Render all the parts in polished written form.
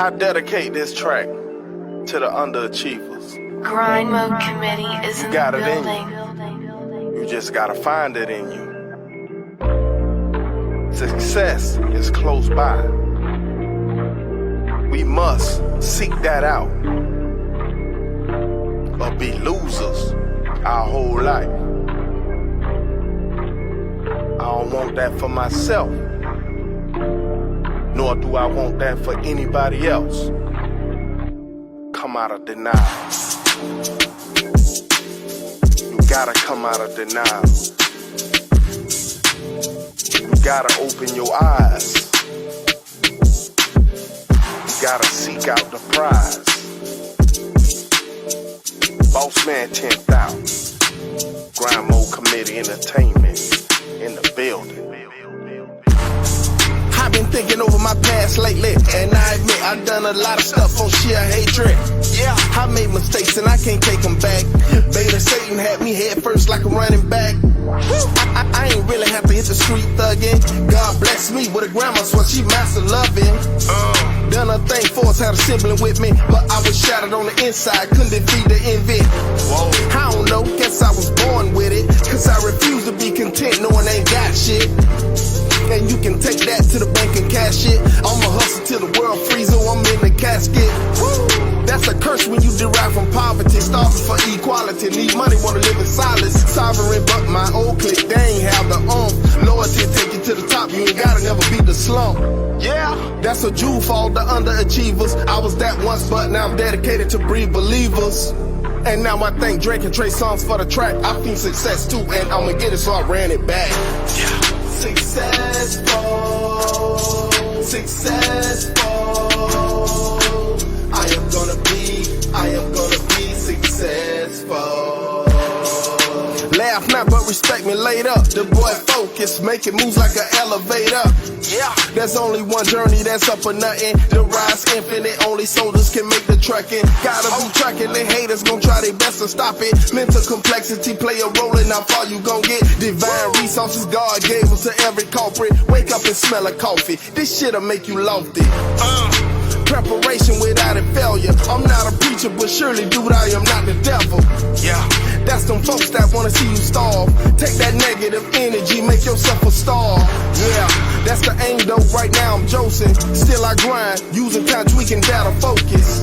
I dedicate this track to the underachievers. Grind Mode Committee is in the building. You just gotta find it in you. Success is close by. We must seek that out, or be losers our whole life. I don't want that for myself, nor do I want that for anybody else. Come out of denial. You gotta come out of denial. You gotta open your eyes. You gotta seek out the prize. Bossman 10,000. Grind Mode Committee Entertainment in the building. I've been thinking over my past lately, and I admit I've done a lot of stuff on sheer hatred. Yeah, I made mistakes and I can't take them back. Beta Satan had me head first like a running back. I ain't really have to hit the street thugging. God bless me with a grandma, so she master loving. Done a thing for us, had a sibling with me, but I was shattered on the inside, couldn't defeat the envy. I don't know, guess I was born with it, cause I refuse to be content knowing I ain't got shit. And you can take that to the bank and cash it. I'ma hustle till the world freezes, so I'm in the casket. That's a curse when you derive from poverty, starving for equality, need money, wanna live in silence. Sovereign, but my old clique, they ain't have the loyalty take you to the top, you ain't gotta never beat the slump. Yeah, that's a Jew for all the underachievers. I was that once, but now I'm dedicated to breed believers. And now I thank Drake and Trey Songz for the track. I feel success too, and I'ma get it, so I ran it back. Yeah. Successful, successful. I am gonna be successful. Laugh not, but respect me laid up. The boy focus, making moves like an elevator. Yeah, there's only one journey that's up or nothing. The rise infinite, only soldiers can make the trekking. Gotta be tracking, the haters gon' try their best to stop it. Mental complexity play a role in how far you gon' get. Divine resources God gave us to every culprit. Wake up and smell a coffee, this shit'll make you lofty. Preparation without a failure. I'm not a preacher, but surely, dude, I am not the devil. Yeah, that's them folks that wanna see you starve. Take that negative energy, make yourself a star. Yeah, that's the aim though, right now I'm Joseph. Still I grind, using time tweaking data focus.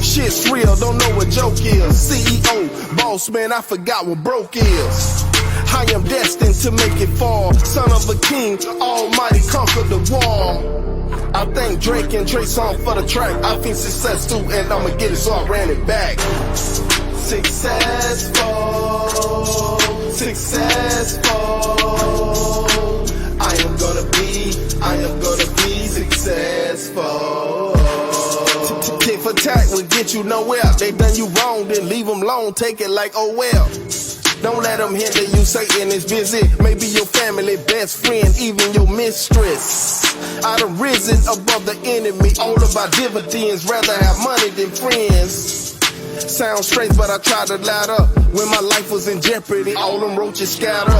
Shit's real, don't know what joke is. CEO, Bossman, I forgot what broke is. I am destined to make it fall. Son of a king, almighty conquer the wall. I thank Drake and Trey Songz for the track. I think success too, and I'ma get it, so I ran it back. Successful, successful. I am gonna be successful. Tit for tat will get you nowhere. They done you wrong, then leave them alone. Take it like, oh well. Don't let them hinder you, Satan is busy. Maybe your family, best friend, even your mistress. I done risen above the enemy. All of our dividends, rather have money than friends. Sounds strange, but I tried to light up. When my life was in jeopardy, all them roaches scattered.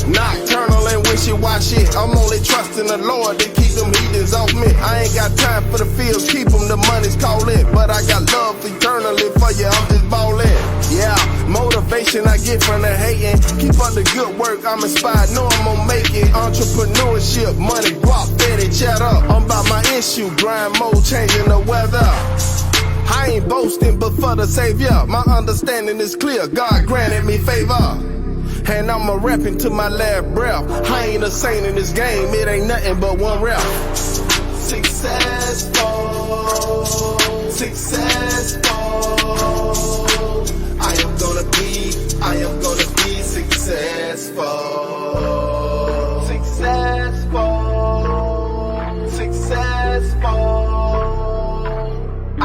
Nocturnal and wishy-washy. I'm only trusting the Lord to keep them heathens off me. I ain't got time for the fields, keep them, the money's calling. But I got love eternally for you, I'm just ballin'. Yeah, motivation I get from the hating. Keep up the good work, I'm inspired, know I'm gonna make it. Entrepreneurship, money, guap, fetty, chat up. I'm about my issue, grind mode, changing the weather. I ain't boasting, but for the savior, my understanding is clear, God granted me favor. And I'm a rapping to my last breath. I ain't a saint in this game, it ain't nothing but one rap. Successful, successful. I am gonna be successful. Successful, successful.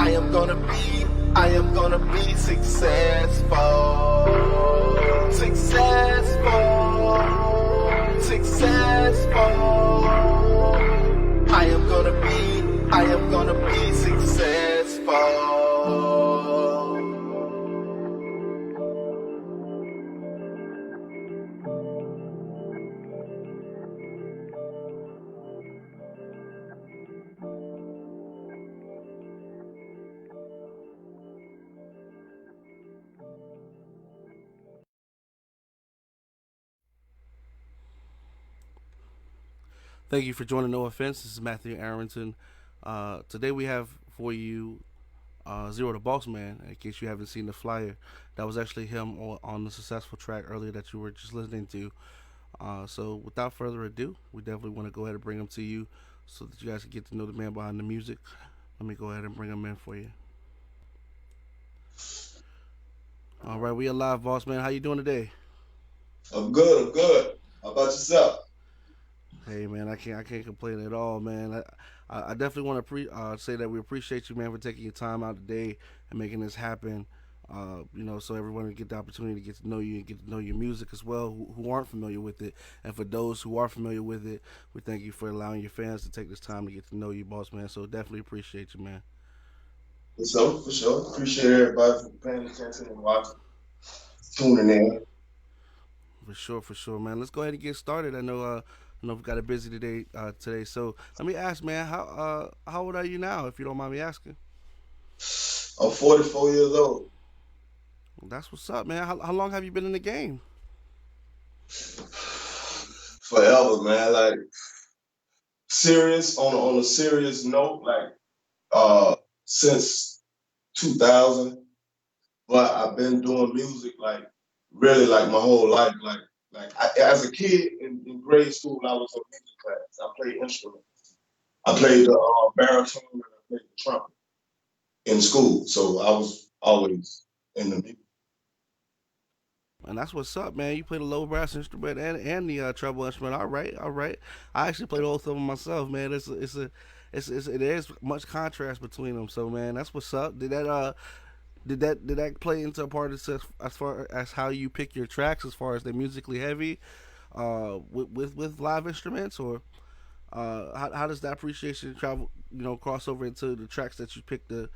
I am gonna be successful. Successful, successful. I am gonna be successful. Thank you for joining No Offense. This is Matthew Arrington. Today we have for you Zero to Bossman. In case you haven't seen the flyer, that was actually him on the successful track earlier that you were just listening to. So without further ado, we definitely want to go ahead and bring him to you so that you guys can get to know the man behind the music. Let me go ahead and bring him in for you. All right, we are live, Bossman. How you doing today? I'm good. I'm good. How about yourself? Hey man, I can't complain at all, man. I definitely want to say that we appreciate you, man, for taking your time out today and making this happen. So everyone can get the opportunity to get to know you and get to know your music as well, who aren't familiar with it. And for those who are familiar with it, we thank you for allowing your fans to take this time to get to know you, boss man. So definitely appreciate you, man. For sure. Appreciate everybody for paying attention and watching, tuning in. For sure, man. Let's go ahead and get started. I know we've got a busy today. So let me ask, man, how old are you now, if you don't mind me asking? I'm 44 years old. That's what's up, man. How long have you been in the game? Forever, man. Like serious on a serious note, like uh since 2000. But I've been doing music like really like my whole life. As a kid in grade school, I was in music class. I played instruments. I played the baritone and I played the trumpet in school. So I was always in the music. And that's what's up, man. You play the low brass instrument and the treble instrument. All right, all right. I actually play both of them myself, man. There is much contrast between them. So, man, that's what's up. Did that play into a part of as far as how you pick your tracks, as far as they're musically heavy, with live instruments, or how does that appreciation travel, cross over into the tracks that you pick to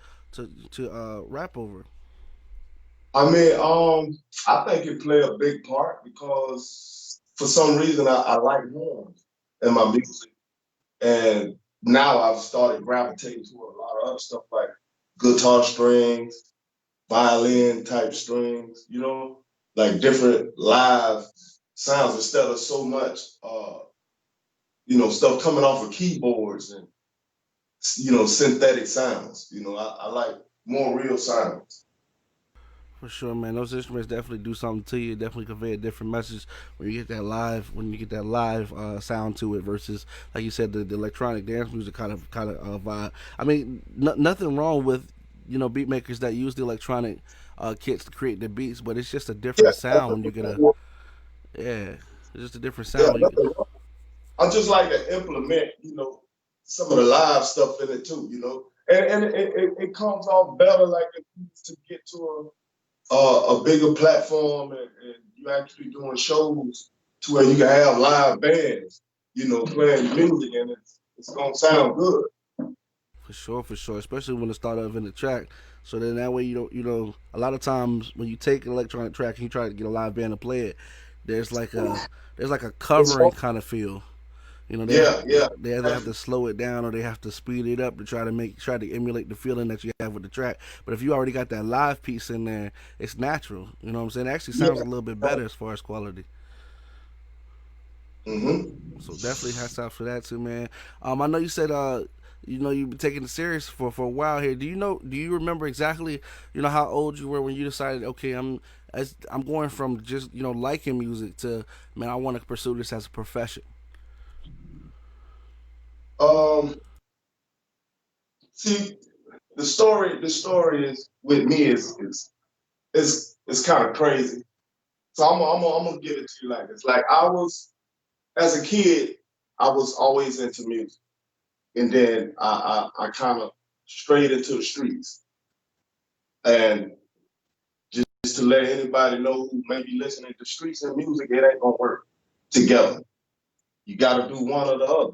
rap over? I mean, I think it played a big part because for some reason I like horns in my music. And now I've started gravitating to a lot of other stuff like guitar strings, violin type strings, like different live sounds instead of so much, stuff coming off of keyboards and, synthetic sounds. I like more real sounds. For sure, man. Those instruments definitely do something to you. Definitely convey a different message when you get that live sound to it versus, like you said, the electronic dance music kind of vibe. I mean, nothing wrong with beat makers that use the electronic kits to create the beats, but it's just a Yeah, different sound when you get a yeah. It's just a different yeah. sound when you get. I just like to implement, some of the live stuff in it too, and it comes off better like if you to get to a bigger platform and you actually doing shows to where you can have live bands, playing music and it's gonna sound good. For sure, especially when it start off in the track. So then that way you don't, a lot of times when you take an electronic track and you try to get a live band to play it, there's like a there's like a It's covering kind of feel. yeah, yeah. They either have to slow it down or they have to speed it up to try to emulate the feeling that you have with the track. But if you already got that live piece in there, it's natural. You know what I'm saying? It actually sounds a little bit better as far as quality. Mm-hmm. So definitely hats off for that too, man. I know you said you've been taking it serious for a while here. Do you remember exactly how old you were when you decided, okay, I'm going from just liking music to, man, I want to pursue this as a profession. Um, See, the story is with me is kind of crazy. So I'm gonna give it to you like this. Like I was as a kid, I was always into music, and then I kind of strayed into the streets. And just to let anybody know who may be listening, the streets and music it ain't gonna work together. You got to do one or the other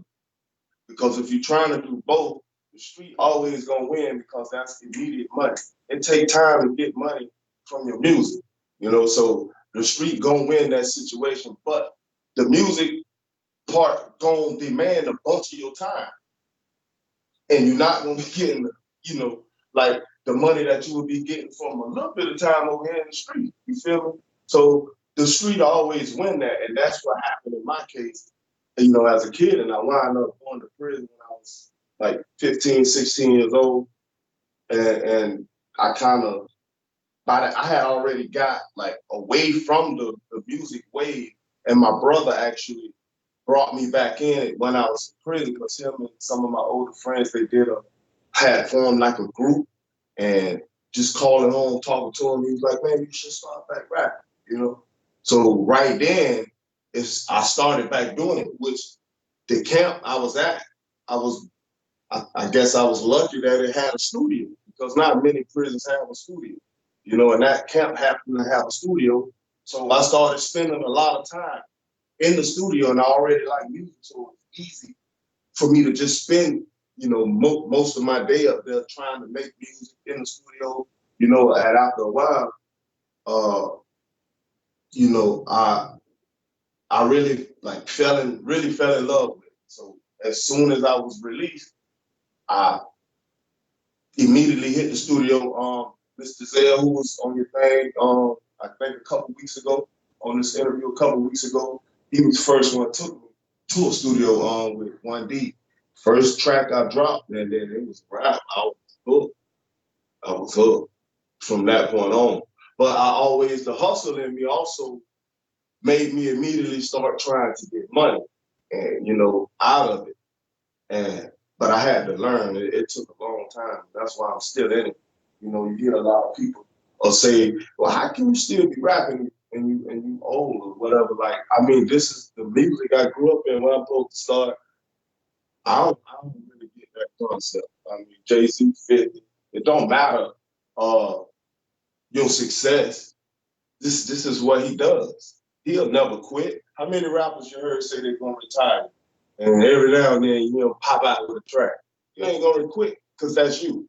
because if you're trying to do both, the street always gonna win because that's immediate money. It take time to get money from your music, So the street gonna win that situation, but the music part gonna demand a bunch of your time, and you're not gonna be getting, you know, like the money that you would be getting from a little bit of time over here in the street. You feel me? So the street always win that, and that's what happened in my case. as a kid, and I wound up going to prison when I was like 15, 16 years old, and I kind of I had already got like away from the music wave, and my brother actually brought me back in when I was in prison because him and some of my older friends had formed like a group and just calling home, talking to him. He was like, "Man, you should start back rapping." So right then, I started back doing it, which the camp I was at, I was I guess I was lucky that it had a studio because not many prisons have a studio, and that camp happened to have a studio. So I started spending a lot of time in the studio, and I already like music, so it's easy for me to just spend, most of my day up there trying to make music in the studio, and after a while, uh, I really really fell in love with it. So as soon as I was released, I immediately hit the studio. Mr. Zell, who was on your thing, I think a couple weeks ago, on this interview a couple weeks ago, he was the first one took me to a studio with 1D. First track I dropped, and then it was rap. I was hooked. I was hooked from that point on. But the hustle in me also made me immediately start trying to get money and, out of it. And but I had to learn. It took a long time. That's why I'm still in it. You hear a lot of people say, "Well, how can you still be rapping and you old or whatever?" Like, I mean, this is the music I grew up in. When I'm supposed to start, I don't really get that concept. I mean, Jay-Z 50. It don't matter uh, your success. This is what he does. He'll never quit. How many rappers you heard say they're gonna retire? And every now and then, pop out with a track. You ain't gonna quit because that's you.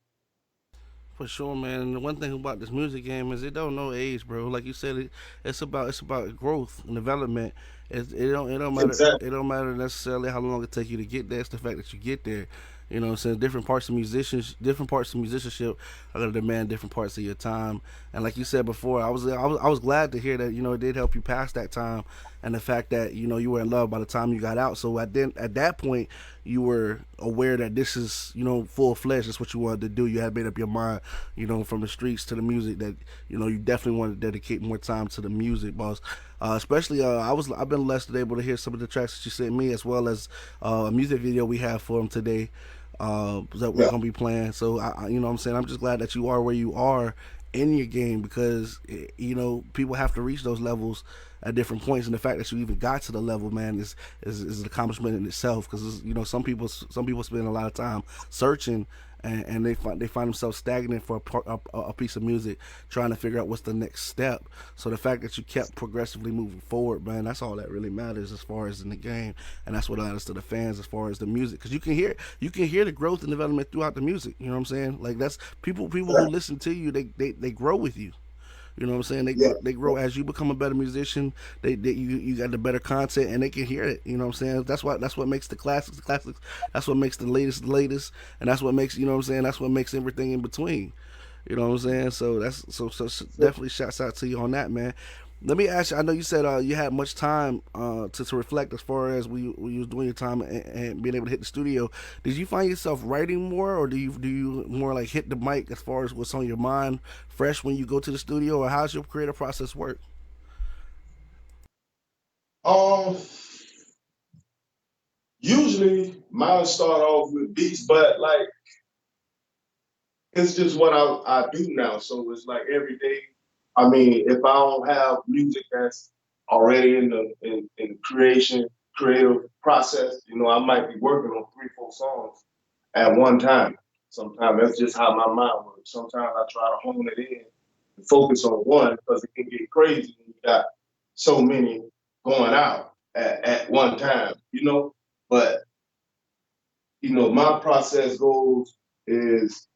For sure, man. And the one thing about this music game is it don't know age, bro. Like you said, it's about growth and development. It don't matter Exactly. it don't matter necessarily how long it take you to get there. It's the fact that you get there. You know what I'm saying? Different parts of musicianship are gonna demand different parts of your time. And like you said before, I was glad to hear that it did help you pass that time, and the fact that you were in love by the time you got out. So at that point you were aware that this is full fledged. That's what you wanted to do. You had made up your mind, from the streets to the music, that you definitely want to dedicate more time to the music, boss. Especially, I've been blessed to be able to hear some of the tracks that you sent me, as well as a music video we have for him today that we're Yeah. gonna be playing. So you know what I'm saying, I'm just glad that you are where you are in your game, because people have to reach those levels at different points, and the fact that you even got to the level, man, is an accomplishment in itself. Because some people spend a lot of time searching, and they find themselves stagnant for a piece of music, trying to figure out what's the next step. So the fact that you kept progressively moving forward, man, that's all that really matters as far as in the game, and that's what matters to the fans as far as the music, because you can hear the growth and development throughout the music. You know what I'm saying? Like, that's people who listen to you, they grow with you. You know what I'm saying? They Yeah. grow, they grow as you become a better musician. You got the better content, and they can hear it. You know what I'm saying? That's what makes the classics the classics. That's what makes the latest the latest, and that's what makes what I'm saying. That's what makes everything in between. You know what I'm saying? So definitely shouts out to you on that, man. Let me ask you. I know you said you had much time to reflect as far as we was doing your time, and being able to hit the studio. Did you find yourself writing more, or do you more like hit the mic as far as what's on your mind fresh when you go to the studio, or how's your creative process work? Um. Usually, mine start off with beats, but like it's just what I do now. So it's like every day. I mean, if I don't have music that's already in the creative process, I might be working on 3, 4 songs at one time. Sometimes that's just how my mind works. Sometimes I try to hone it in and focus on one because it can get crazy when you got so many going out at one time. But my process goes is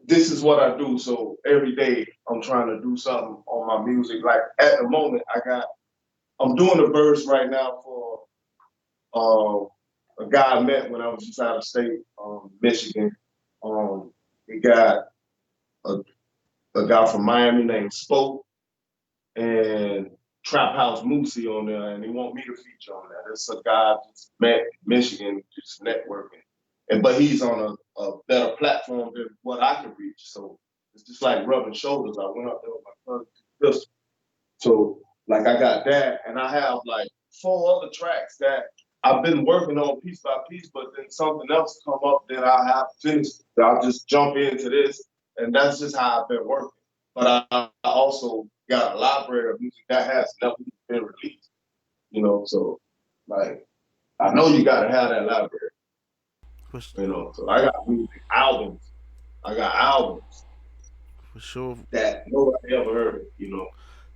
this is what I do. So every day I'm trying to do something on my music. Like at the moment, I'm doing a verse right now for a guy I met when I was just out of state, Michigan. He got a, a guy from Miami named Spoke and Trap House Moosey on there, and they want me to feature on that. It's a guy just met in Michigan, just networking, and but he's on a better platform than what I can reach. So it's just like rubbing shoulders. I went up there with my cousin, Pistol. So like I got that, and I have like 4 other tracks that I've been working on piece by piece, but then something else come up that I have finished. I'll just jump into this, and that's just how I've been working. But I also got a library of music that has never been released, you know. So like I know you gotta have that library, For, you know. So I got music albums. I got albums for sure. that nobody ever heard, you know.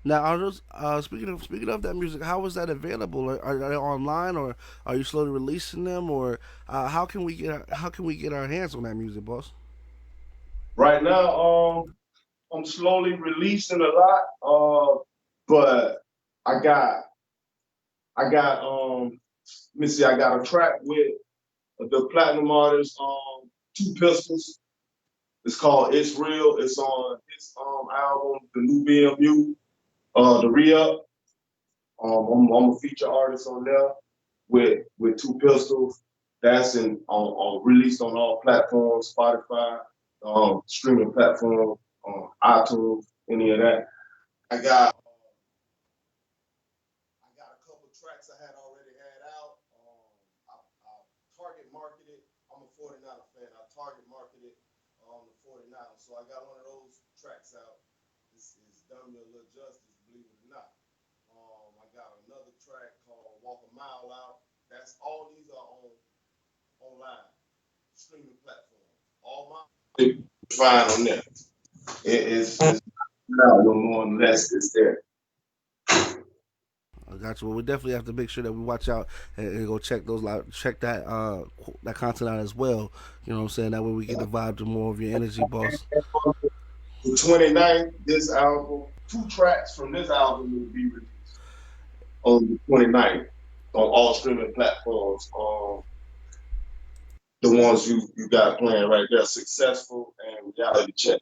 Now, are those speaking of that music? How is that available? Are they online, or are you slowly releasing them, or how can we get our hands on that music, boss? Right now, I'm slowly releasing a lot, but I got let me see, I got a track with the platinum artist, Two Pistols. It's called It's Real. It's on his album, the new BMU, the re-up. I'm a feature artist on there with Two Pistols. That's released on all platforms, Spotify, streaming platform, iTunes, any of that. I got a couple of tracks I had already had out. I target marketed. I'm a 49er fan. I target marketed the 49ers. So I got one of those tracks out. It's done me a little justice, believe it or not. I got another track called Walk a Mile Out. That's all these are on online streaming platforms. All my find on there. It's now no more and less is there. I got you. Well, we definitely have to make sure that we watch out and go check those check that content out as well. You know what I'm saying? That way we get the vibe to more of your energy, boss. The 29th, this album, 2 tracks from this album will be released on the 29th on all streaming platforms. The ones you got playing right there, Successful and Reality Check.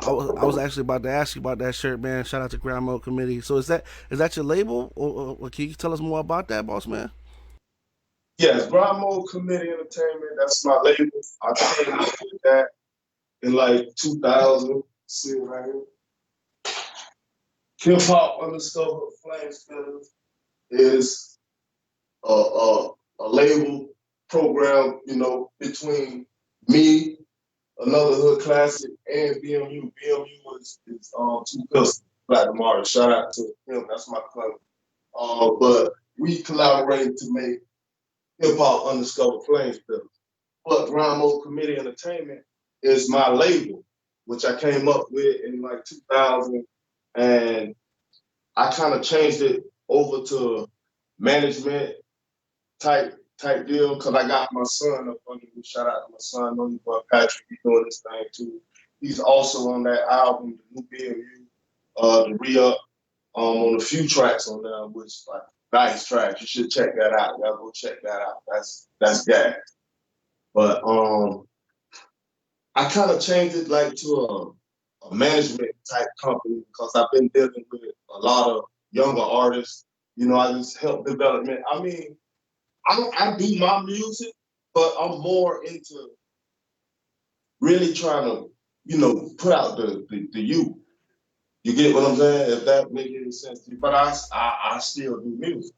I was actually about to ask you about that shirt, man. Shout out to Grandma Committee. So is that your label, or can you tell us more about that, boss man? Yes, Grind Mode Committee Entertainment, that's my label. I came up with that in like 2000. See it right here. Hip Hop Undiscovered Flame Spitters is a label program, you know, between me, another hood classic, and BMU. BMU is Two Pistols, Platinum Artist. Shout out to him. That's my cousin. But we collaborated to make Hip Hop Undiscovered Flame Spitters. But Grind Mode Committee Entertainment is my label, which I came up with in like 2000, and I kind of changed it over to management type deal because I got my son up under me. Shout out to my son, know you boy Patrick. He's doing this thing too. He's also on that album, the new BMU, the re-up, on a few tracks on there, which like nice tracks. You should check that out. Y'all go check that out. That's gas. But I kind of changed it like to a management type company because I've been dealing with a lot of younger artists. You know, I just help development. I mean, I do my music, but I'm more into really trying to, you know, put out the youth. You get what I'm saying? If that makes any sense to you. But I still do music.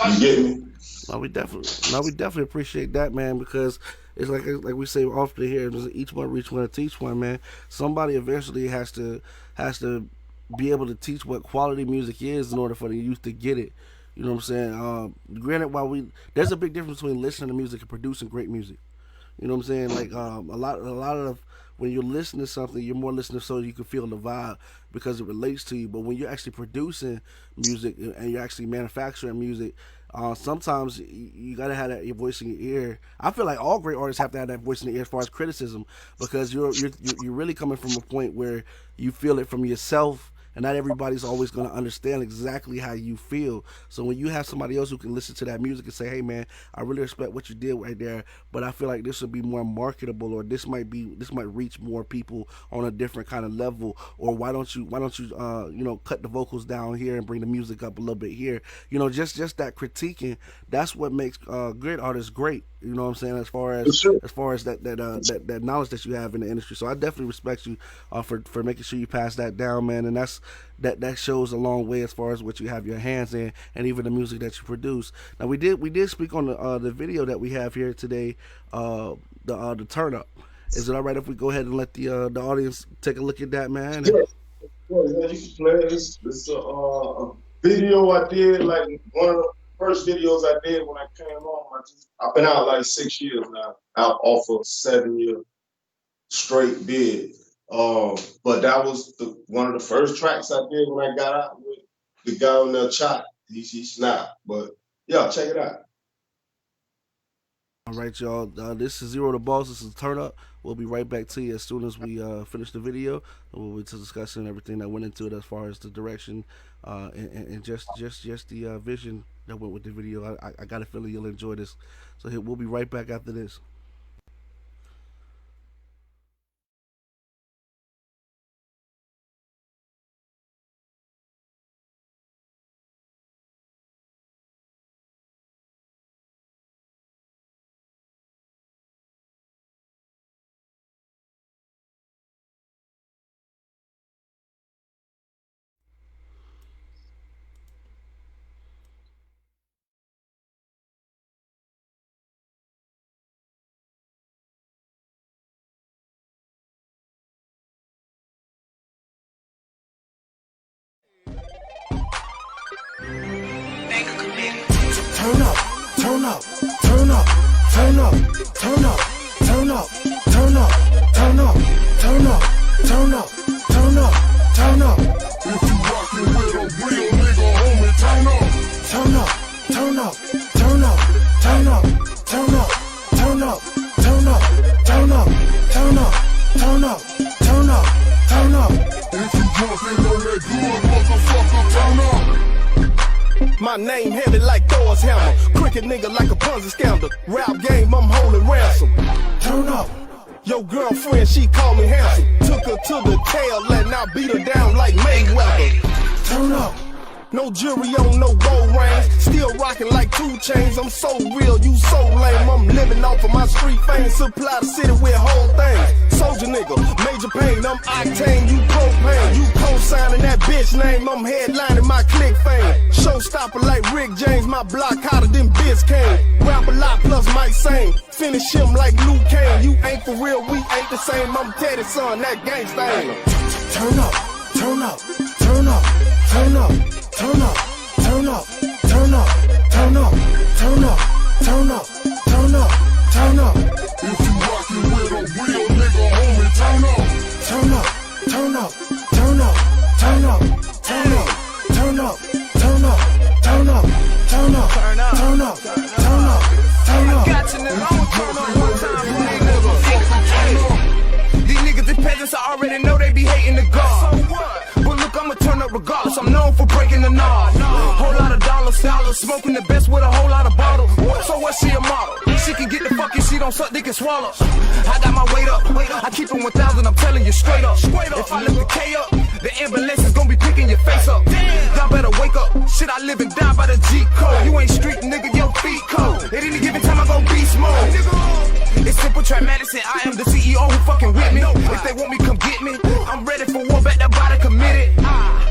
You get me? No, we definitely appreciate that, man, because it's like we say often here, each one reach one to teach one, man. Somebody eventually has to be able to teach what quality music is in order for the youth to get it. You know what I'm saying? Granted, there's a big difference between listening to music and producing great music. You know what I'm saying? Like a lot of when you're listening to something, you're more listening so you can feel the vibe because it relates to you. But when you're actually producing music and you're actually manufacturing music, sometimes you gotta have that your voice in your ear. I feel like all great artists have to have that voice in the ear as far as criticism because you're really coming from a point where you feel it from yourself and not everybody's always going to understand exactly how you feel. So when you have somebody else who can listen to that music and say, hey man, I really respect what you did right there, but I feel like this would be more marketable, or this might reach more people on a different kind of level, or why don't you cut the vocals down here and bring the music up a little bit here. Just that critiquing, that's what makes great artists great. You know what I'm saying? For sure. As far as that knowledge that you have in the industry. So I definitely respect you for making sure you pass that down, man. And that shows a long way as far as what you have your hands in, and even the music that you produce. Now we did speak on the video that we have here today, the turn up. Is it all right if we go ahead and let the audience take a look at that, man? Yeah. Well, yeah, you can play this. It's a video I did, like one of the first videos I did when I came on. I've been out like 6 years now, out off of 7 year straight bid. But that was one of the first tracks I did when I got out with the guy on there, Chot. He snapped. But yeah, check it out. All right, y'all. This is Zero to Boss. This is Turn Up. We'll be right back to you as soon as we finish the video. We'll be discussing everything that went into it as far as the direction and just the vision that went with the video. I got a feeling you'll enjoy this. So we'll be right back after this. Turn up, turn up, turn up, turn up, turn up, turn up, turn up, turn up, turn up, turn up, turn up, turn up. If you rockin' with a real nigga, homie, turn up. Turn up, turn up, turn up, turn up, turn up, turn up, turn up, turn up, turn up, turn up, turn up, turn up. If you jumpin' on that good motherfucker, turn up. My name heavy like Thor's hammer. Cricket nigga like a Ponzi scandal. Rap game, I'm holding ransom. Turn up. Your girlfriend, she called me handsome. Took her to the tail and now beat her down like Mayweather. Turn up. No jury on no gold rings. Still rocking like 2 chains. I'm so real, you so lame. I'm living off of my street fame. Supply the city with whole things. Soldier nigga, major pain. I'm octane, you propane. You co-signing that bitch name. I'm headlining my click fame. Showstopper like Rick James. My block hotter than Biscayne. Rap a lot plus Mike Sane. Finish him like Luke Kane. You ain't for real, we ain't the same. I'm Teddy son, that gangsta ain't. Turn up, turn up, turn up, turn up. Turn up, turn up, turn up, turn up, turn up, turn up, turn up, turn up. If you rockin' with a real nigga, homie, turn up. Turn up, turn up, turn up, turn up, turn up, turn up, turn up, turn up, turn up, turn up, turn up, turn up, turn up. Got you, nigga. I'ma turn up one time for these niggas. These niggas, these peasants, I already know they be hating the God. So what? But look, I'ma turn up regardless. I'm known for breaking the knob. Whole lot of dollars, smoking the best with a whole lot of bottles. So what, she a model? She can get the fucking she don't suck dick and swallow. I got my weight up. I keep it 1,000, I'm telling you straight up. If I lift the K up, the ambulance is gonna be picking your face up. Y'all better wake up. Shit, I live and die by the G code. You ain't street, nigga, your feet cold. At any given time, I go beast mode. It's simple, trap medicine. I am the CEO who fucking with me. If they want me, come get me. I'm ready for war, bet that body committed.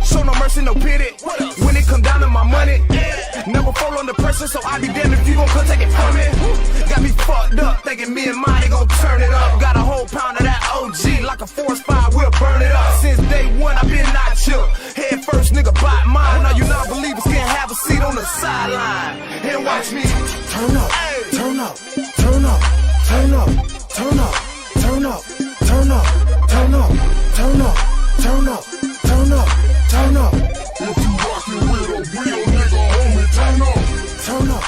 Show no mercy, no pity. When it come down to my money, never fall under pressure, so I be damned if you gon' come take it from me. Got me fucked up, thinking me and mine they gon' turn it up. Got a whole pound of that OG, like a forest fire, we'll burn it up. Since day one, I been not chill. Head first, nigga, bite mine. Now you non-believers can't have a seat on the sideline. And watch me turn up, turn up, turn up, turn up, turn up, turn up, turn up, turn up, turn up, turn up, turn up, turn up. If you rockin' with a real nigga, homie, turn up, turn up.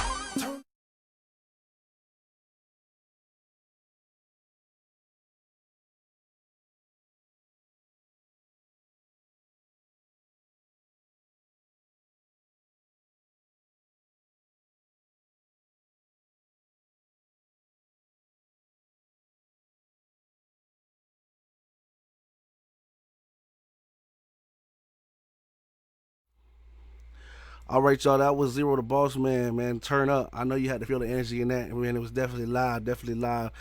All right, y'all. That was Zero the Boss Man. Man, turn up. I know you had to feel the energy in that. Man, it was definitely live. Definitely live.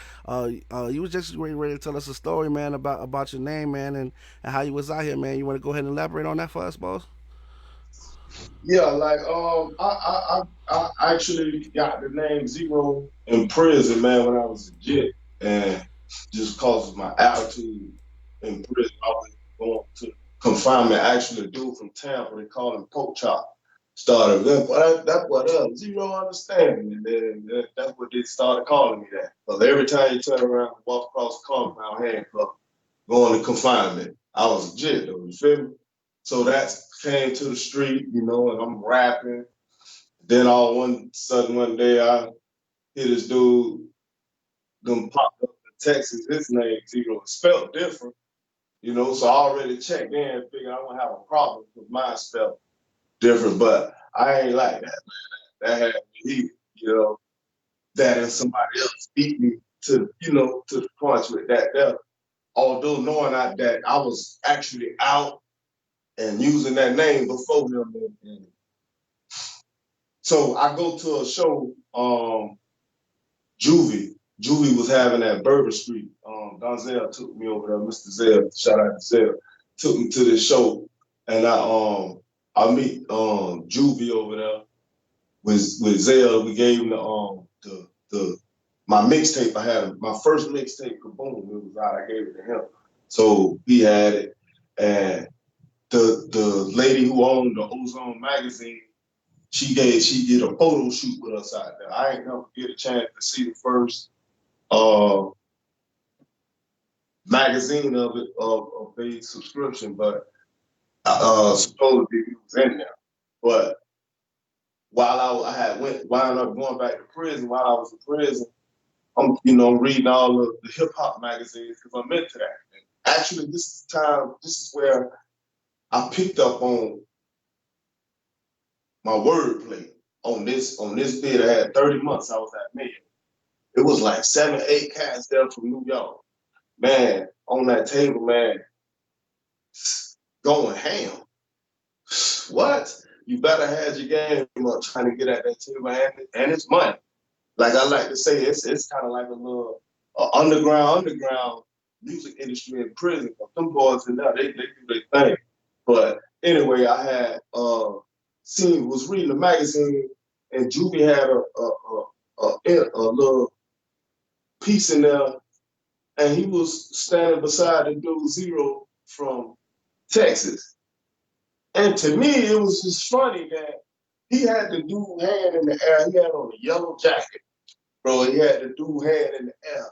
You was just ready to tell us a story, man, about your name, man, and how you was out here, man. You want to go ahead and elaborate on that for us, boss? Yeah, like I actually got the name Zero in prison, man, when I was a jit, and just cause of my attitude in prison, I was going to confinement. Actually, a dude from Tampa, they call him Poke Chop, started that's what Zero understanding, and then that's what they started calling me that. Because every time you turn around and walk across the compound handcuffed, going to confinement, I was a jit though. You feel me? So that came to the street, you know, and I'm rapping. Then all one sudden one day I hear this dude them popped up in Texas. His name Zero spelled different, you know. So I already checked in, figured I wouldn't have a problem with mine spelled different. But I ain't like that, man. That had me heated, you know. That and somebody else beat me to, you know, to the punch with that there. Although knowing that I was actually out and using that name before him. And so I go to a show, Juvie. Juvie was having that Bourbon Street. Donzel took me over there, Mr. Zell, shout out to Zell, took me to this show. And I meet Juvie over there with Zell. We gave him the my mixtape. I had my first mixtape, Kaboom, it was out. I gave it to him. So he had it. And the lady who owned the Ozone magazine, she did a photo shoot with us out there. I ain't never get a chance to see the first uh, magazine of it of the subscription, but supposedly he was in there. But while I had wound up going back to prison, while I was in prison, I'm reading all of the hip hop magazines because I'm into that. And actually, this is where I picked up on my wordplay on this bid. I had 30 months. I was at Mayo. It was like 7, 8 cats there from New York. Man, on that table, man, going ham. What? You better have your game up trying to get at that table, and it's money. Like I like to say, it's kind of like a little underground music industry in prison. Them boys in there, they do their thing. But anyway, I had was reading the magazine, and Juvie had a little piece in there, and he was standing beside the dude Zero from Texas. And to me, it was just funny that he had the dude hand in the air. He had on a yellow jacket, bro. He had the dude hand in the air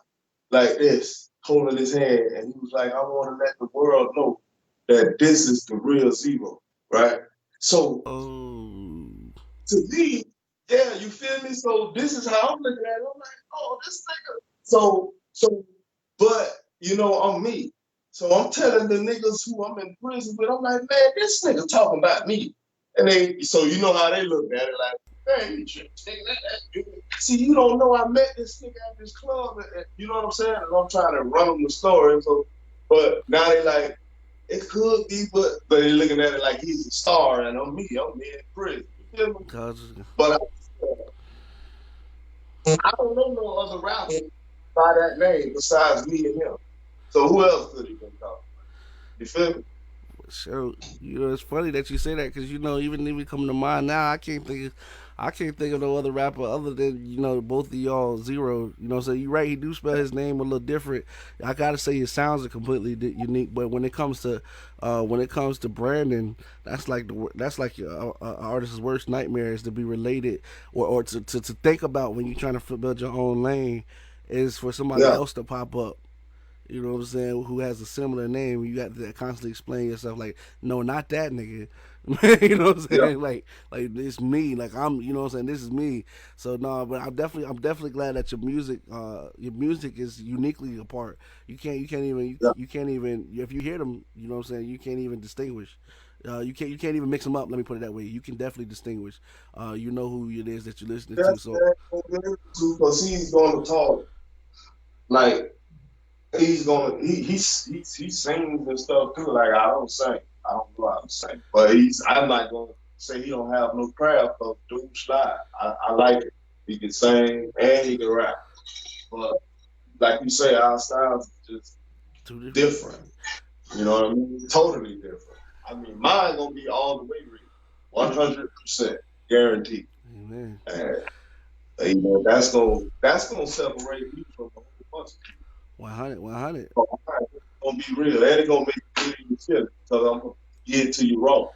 like this, holding his hand, and he was like, "I want to let the world know that this is the real Zero, right?" So Oh, to me, yeah, you feel me? So this is how I'm looking at it. I'm like, oh, this nigga. So, but you know, I'm me. So I'm telling the niggas who I'm in prison with, I'm like, man, this nigga talking about me. And so you know how they look at it, like, man, you tripping, nigga. See, you don't know I met this nigga at this club, and you know what I'm saying? And I'm trying to run them the story. So, but now they like, it could be, but they looking at it like he's a star, and I'm me in prison. You feel me? cause But I don't know no other rapper by that name besides me and him. So who else could he been talking? You feel me? so it's funny that you say that because even coming to mind now, I can't think of no other rapper other than both of y'all Zero. So you're right. He do spell his name a little different. I gotta say his sounds are completely unique. But when it comes to Brandon, that's like a artist's worst nightmare is to be related or to think about when you're trying to build your own lane is for somebody Yeah, else to pop up, what I'm saying, who has a similar name. You got to constantly explain yourself like, no, not that nigga. You know what I'm yeah, saying? Like it's me. Like I'm, you know what I'm saying, this is me. So no, but I'm definitely glad that your music is uniquely apart. yeah. You can't even, if you hear them, you know what I'm saying, you can't even distinguish. You can't even mix them up. Let me put it that way. You can definitely distinguish. You know who it is that you're listening to. That's So that because he's gonna talk like he sings and stuff too. Like I don't sing. I don't know how to sing. But I'm not gonna say he don't have no craft, but dude slide. I like it. He can sing and he can rap. But like you say, our styles is just Two different. different. You know what I mean? Totally different. I mean, mine gonna be all the way real, 100% guaranteed. Amen. And that's gonna separate me from a whole bunch of people. 100, 100. So mine gonna be real, and it gonna make you feel your feelings because I'm gonna get it to you raw.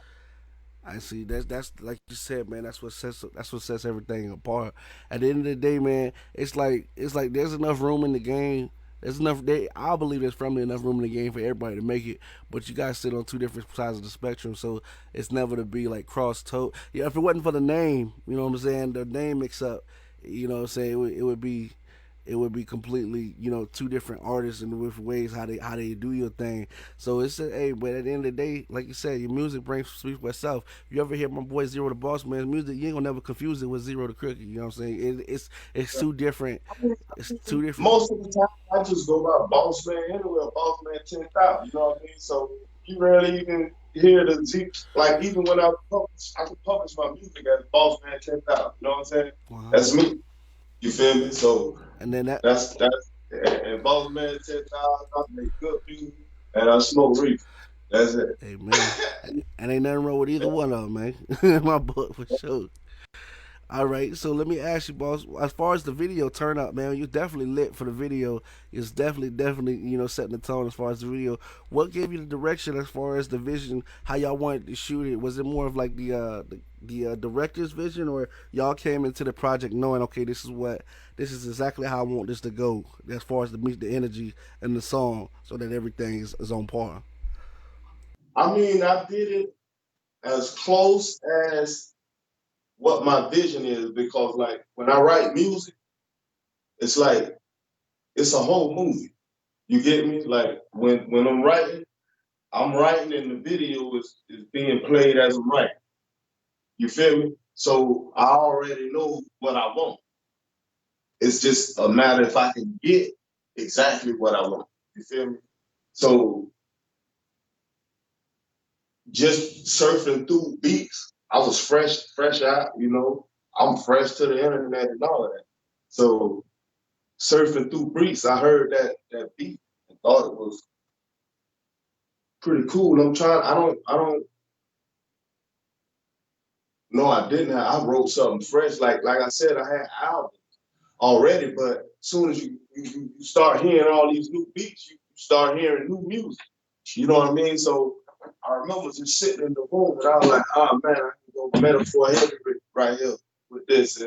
I see. That's like you said, man. That's what sets everything apart. At the end of the day, man, it's like there's enough room in the game. There's enough. I believe there's probably enough room in the game for everybody to make it. But you guys sit on two different sides of the spectrum, so it's never to be like cross toe. Yeah, if it wasn't for the name, you know what I'm saying, the name mix up, you know what I'm saying, it would be completely, two different artists and different ways how they do your thing. So hey, but at the end of the day, like you said, your music speaks for itself. If you ever hear my boy Zero the Boss Man's music, you ain't gonna never confuse it with Zero the Crooked. You know what I'm saying? It's two different. It's two different. Most of the time, I just go by Boss Man anyway, Boss Man 10,000. You know what I mean? So you rarely even hear the Z. Like even when I can publish my music as Boss Man 10,000. You know what I'm saying? That's 100. me. You feel me? So And then that. that's and Boss Man 10,000. I make good music and I smoke reefer. That's it. Hey man, and ain't nothing wrong with either one of them, man. In my book for sure. All right, so let me ask you, boss. As far as the video turn up, man, you definitely lit for the video. It's definitely, setting the tone as far as the video. What gave you the direction as far as the vision? How y'all wanted to shoot it? Was it more of like the director's vision, or y'all came into the project knowing, okay, this is exactly how I want this to go, as far as the energy and the song, so that everything is on par. I mean, I did it as close as what my vision is because like when I write music, it's like it's a whole movie. You get me? Like when I'm writing and the video is being played as I'm writing. You feel me? So I already know what I want. It's just a matter if I can get exactly what I want. You feel me? So just surfing through beats, I was fresh out, I'm fresh to the internet and all of that. So surfing through beats, I heard that beat and thought it was pretty cool. I don't no, I didn't I wrote something fresh. Like I said, I had albums already, but as soon as you start hearing all these new beats, you start hearing new music. You know what I mean? So I remember just sitting in the room and I was like, oh man, I can go metaphor heavy right here with this.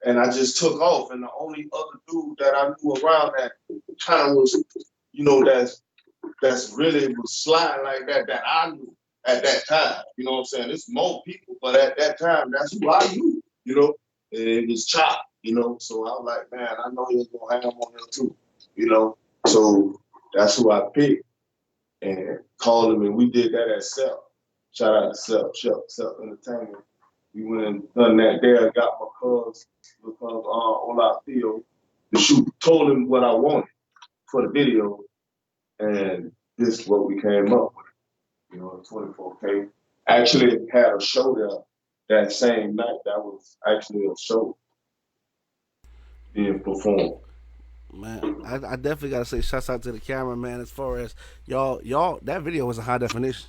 And I just took off. And the only other dude that I knew around that kind of was, that's really was sliding like that I knew at that time. You know what I'm saying? There's more people, but at that time, that's who I knew, And it was Chop, So I was like, man, I know he was gonna have him on here too, you know. So that's who I picked and called him, and we did that at Self. Shout out to Self Entertainment. We went and done that there. Got my cuz on our field to shoot. Told him what I wanted for the video, and this is what we came up with. 24K. Actually had a show there that same night. That was actually a show being performed. Man, I definitely gotta say shouts out to the camera, man. As far as y'all, that video was a high definition,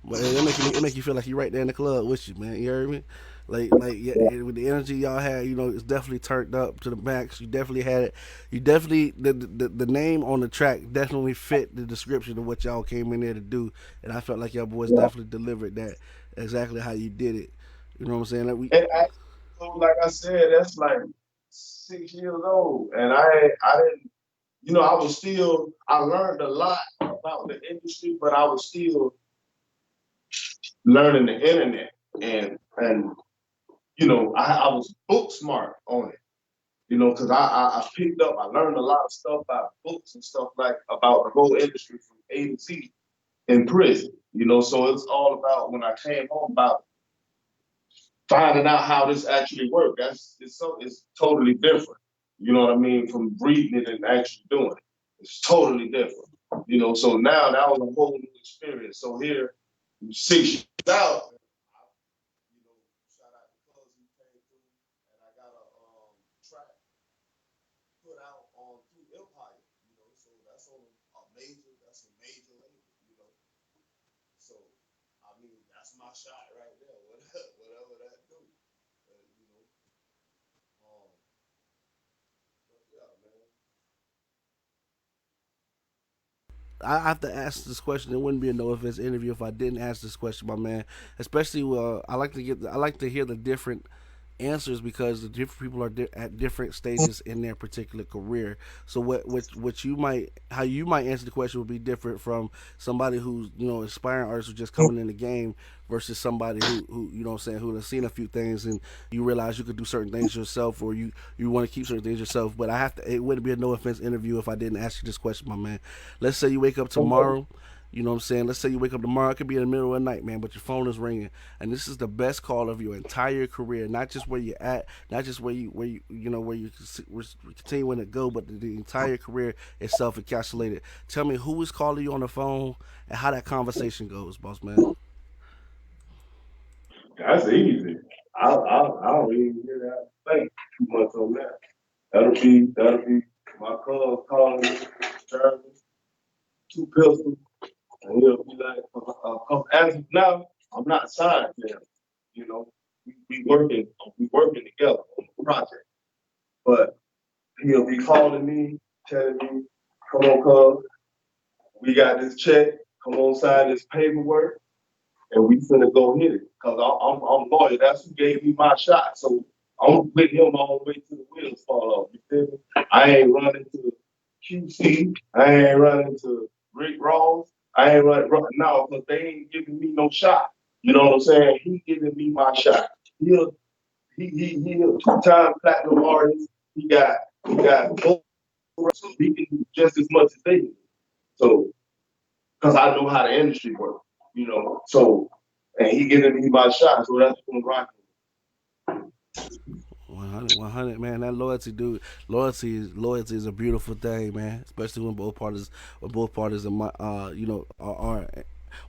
but it make you feel like you right there in the club with you, man. You heard me? Like yeah, with the energy y'all had, it's definitely turned up to the max. You definitely had it. You definitely the name on the track definitely fit the description of what y'all came in there to do, and I felt like y'all boys Yeah. definitely delivered that exactly how you did it. You know what I'm saying? And so, like I said, that's like 6 years old, and I didn't, I learned a lot about the industry, but I was still learning the internet, and I was book smart on it, because I picked up, I learned a lot of stuff about books and stuff like about the whole industry from A to Z in prison, so it's all about when I came home about finding out how this actually worked. It's totally different. You know what I mean? From reading it and actually doing it. It's totally different. So now that was a whole new experience. So here, 6 years out, Empire, so that's on that's a major label, So I mean, that's my shot right there. Whatever that do, you know. But yeah, man. I have to ask this question. It wouldn't be a no offense interview if I didn't ask this question, my man. Especially, I like to hear the different answers because the different people are at different stages in their particular career. So what you might how you might answer the question would be different from somebody who's aspiring artist who's just coming in the game versus somebody who you know what I'm saying who has seen a few things and you realize you could do certain things yourself or you want to keep certain things yourself. But it wouldn't be a no offense interview if I didn't ask you this question, my man. Let's say you wake up tomorrow. You know what I'm saying? Let's say you wake up tomorrow. It could be in the middle of the night, man, but your phone is ringing, and this is the best call of your entire career. Not just where you're at, not just where you continuing to go, but the entire career itself encapsulated. Tell me who is calling you on the phone and how that conversation goes, boss man. That's easy. I don't even hear that think too much on that. That'll be my cuz calling me, Jeremy, two pistols, and he'll be like, as of now, I'm not signed to him. You know, we working together on the project. But he'll be calling me, telling me, come on, cuz, we got this check, come on, sign this paperwork. And we finna go hit it. Cause I'm loyal. That's who gave me my shot. So I'm with him all the way to the wheels fall off. You feel me? I ain't running to QC. I ain't running to Rick Ross. I ain't running now because they ain't giving me no shot. You know what I'm saying? He giving me my shot. He a he a two-time platinum artist. He got both, so he can do just as much as they do. So because I know how the industry works, So, and he giving me my shot, so that's what I'm rocking. 100, man. That loyalty, dude. Loyalty is a beautiful thing, man. Especially when both parties are, are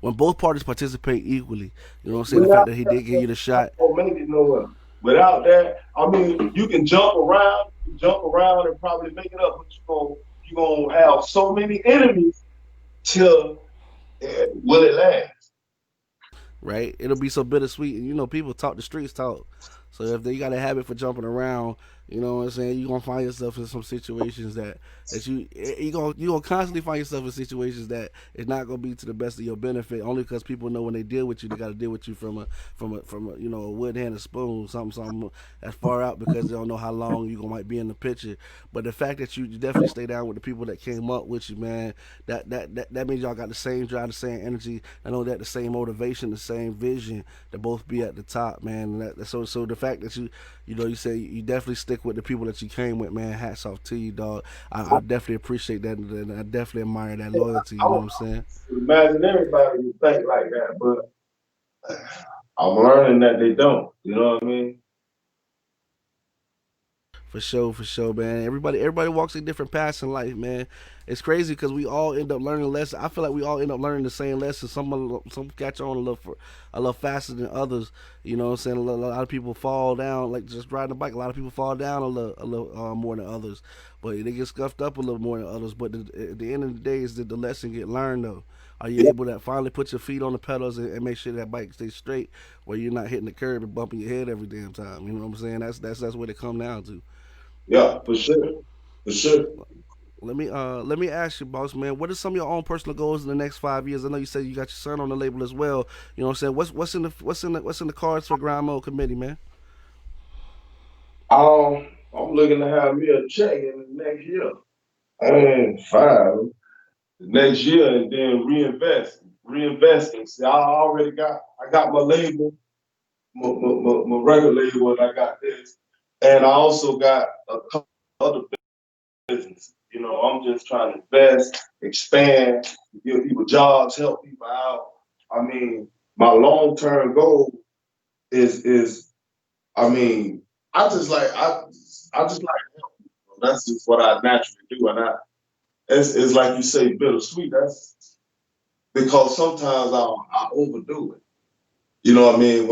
when both parties participate equally. You know what I'm saying? The fact Without that he that, did give you the I shot. don't make it nowhere. Without that, I mean, you can jump around and probably make it up, but you gonna have so many enemies till will it last? Right? It'll be so bittersweet. And people talk, the streets talk. So if they got a habit for jumping around, you know what I'm saying, you're gonna find yourself in some situations that you gonna constantly find yourself in situations that it's not gonna be to the best of your benefit. Only because people know when they deal with you, they got to deal with you from a a wood hand and spoon, something that's far out because they don't know how long you gonna might be in the picture. But the fact that you definitely stay down with the people that came up with you, man, that means y'all got the same drive, the same energy. I know that the same motivation, the same vision to both be at the top, man. And so the fact that you say you definitely stick with the people that you came with, man. Hats off to you, dog. I definitely appreciate that, and I definitely admire that loyalty. You I know what would I'm saying? imagine everybody would think like that, but I'm learning that they don't. You know what I mean? For sure, man. Everybody walks a different paths in life, man. It's crazy because we all end up learning lessons. I feel like we all end up learning the same lessons. Some catch on a little faster than others. You know what I'm saying? A lot of people fall down, like just riding a bike. A lot of people fall down a little more than others, but they get scuffed up a little more than others. But at the end of the day, is that the lesson get learned though? Are you able to finally put your feet on the pedals and make sure that bike stays straight, where you're not hitting the curb and bumping your head every damn time? You know what I'm saying? That's what it come down to. Yeah, for sure, for sure. Let me ask you, boss man, what are some of your own personal goals in the next 5 years? I know you said you got your son on the label as well. You know what I'm saying? What's in the cards for Grind Mode Committee, man? I'm looking to have me a check in the next year. And five the next year, and then reinvesting. See, I got my label, my record label, and I got this, and I also got a couple other businesses. I'm just trying to invest, expand, give people jobs, help people out. I mean, my long term goal is I mean, I just like help people. That's just what I naturally do, and it's like you say, bittersweet. That's because sometimes I overdo it. You know what I mean?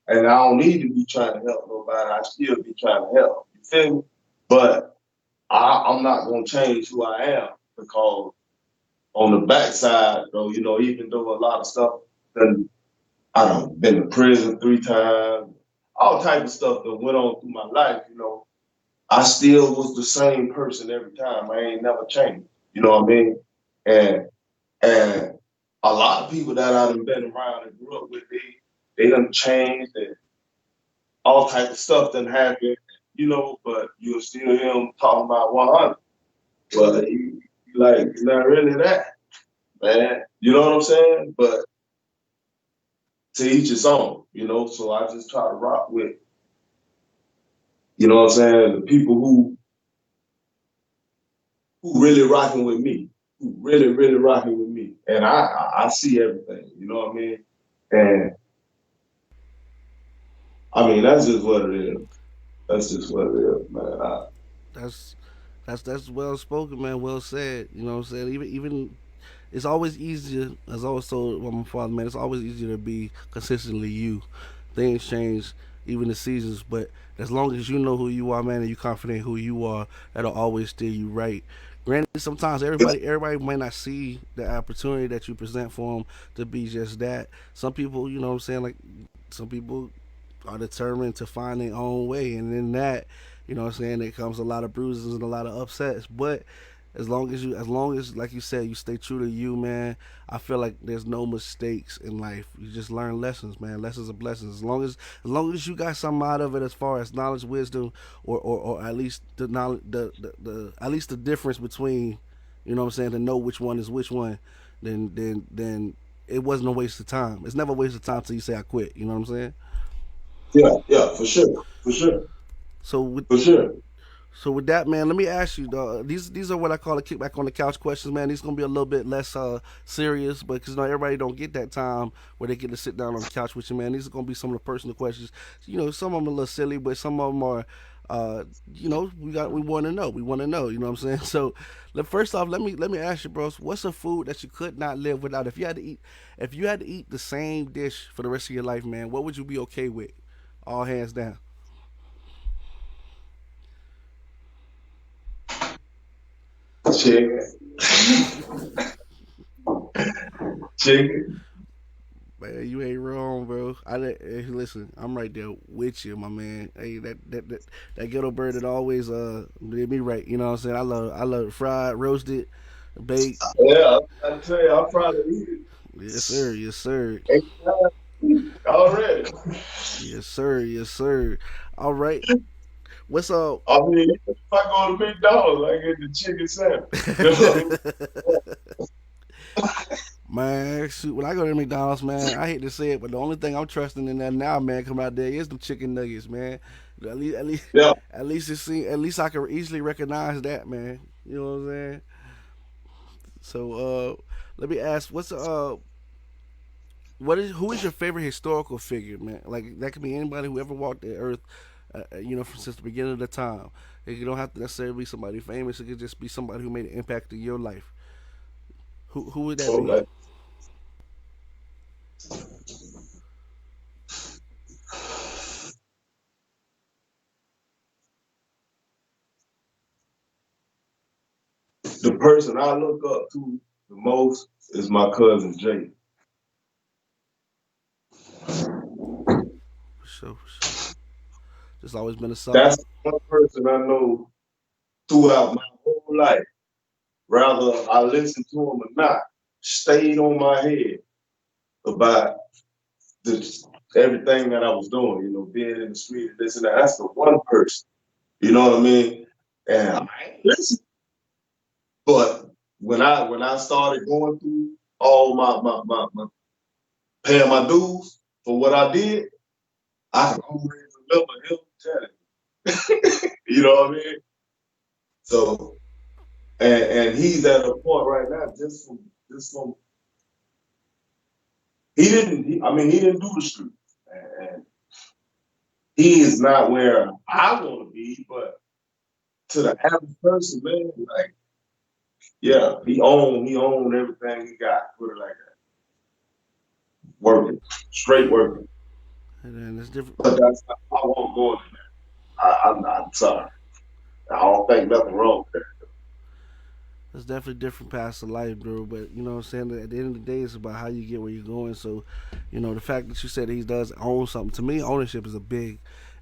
And I don't need to be trying to help nobody. I still be trying to help. You feel me? But I'm not gonna change who I am because on the backside, though, even though a lot of stuff, then I done been to prison 3 times, all type of stuff that went on through my life, I still was the same person every time. I ain't never changed. You know what I mean? And and a lot of people that I done been around and grew up with, they done changed and all type of stuff done happened, but you'll still hear them talking about 100. But like, it's not really that, man. You know what I'm saying? But to each his own, so I just try to rock with, what I'm saying, the people who really rocking with me, who really, really rocking with me. And I see everything, you know what I mean? And I mean, that's just what it is. That's just what it is, man. That's that's well spoken, man. Well said. You know what I'm saying? Even it's always easier, as I always told my father, man. It's always easier to be consistently you. Things change, even the seasons, but as long as you know who you are, man, and you confident who you are, that'll always steer you right. Granted, sometimes everybody might not see the opportunity that you present for them to be just that. Some people, you know what I'm saying, like some people are determined to find their own way, and in that, you know what I'm saying, there comes a lot of bruises and a lot of upsets. But as long as, like you said, you stay true to you, man, I feel like there's no mistakes in life. You just learn lessons, man. Lessons are blessings. As long as you got something out of it, as far as knowledge, wisdom, or at least the knowledge, the at least the difference between, you know what I'm saying, to know which one is which one, then it wasn't a waste of time. It's never a waste of time till you say I quit. You know what I'm saying? Yeah, yeah, for sure, for sure, So with for sure. So with that, man, let me ask you. These are what I call the kickback on the couch questions, man. These gonna be a little bit less serious, but because everybody don't get that time where they get to sit down on the couch with you, man. These are gonna be some of the personal questions. Some of them are a little silly, but some of them are, we want to know. We want to know. You know what I'm saying? So, first off, let me ask you, bros. What's a food that you could not live without? If you had to eat the same dish for the rest of your life, man, what would you be okay with? All hands down. Chicken, chicken. Man, you ain't wrong, bro. Listen. I'm right there with you, my man. Hey, that ghetto bird that always did me right. You know what I'm saying? I love fried, roasted, baked. Yeah, I tell you, I'm proud to eat Yes, sir. Yes, sir. it. Already. Yes, sir. Yes, sir. All right. What's up? I mean, if I go to McDonald's, I get the chicken sandwich. Man, shoot, when I go to McDonald's, man, I hate to say it, but the only thing I'm trusting in there now, man, come out there is the chicken nuggets, man. At least, Yeah. at least I can easily recognize that, man. You know what I'm saying? So, let me ask, who is your favorite historical figure, man? Like that could be anybody who ever walked the earth, since the beginning of the time. You don't have to necessarily be somebody famous. It could just be somebody who made an impact in your life. Who would that be? Okay. The person I look up to the most is my cousin Jay. For sure, for sure. Just always been a solid. That's the one person I know throughout my whole life, rather I listen to him or not, stayed on my head about the, everything that I was doing, being in the street and this and that. That's the one person, you know what I mean? And I ain't listen. But when I started going through all my paying my dues for what I did, I can always remember him telling me. You know what I mean? So and he's at a point right now just from he didn't do the streets. And he is not where I want to be, but to the average person, man, like, yeah, he owned everything he got, put it like that. Working, straight working. And then it's different. But that's not, I won't go in there. I'm sorry. I don't think nothing wrong with that. There's definitely different paths of life, bro. But you know what I'm saying? At the end of the day, it's about how you get where you're going. So, you know, the fact that you said he does own something, to me, ownership is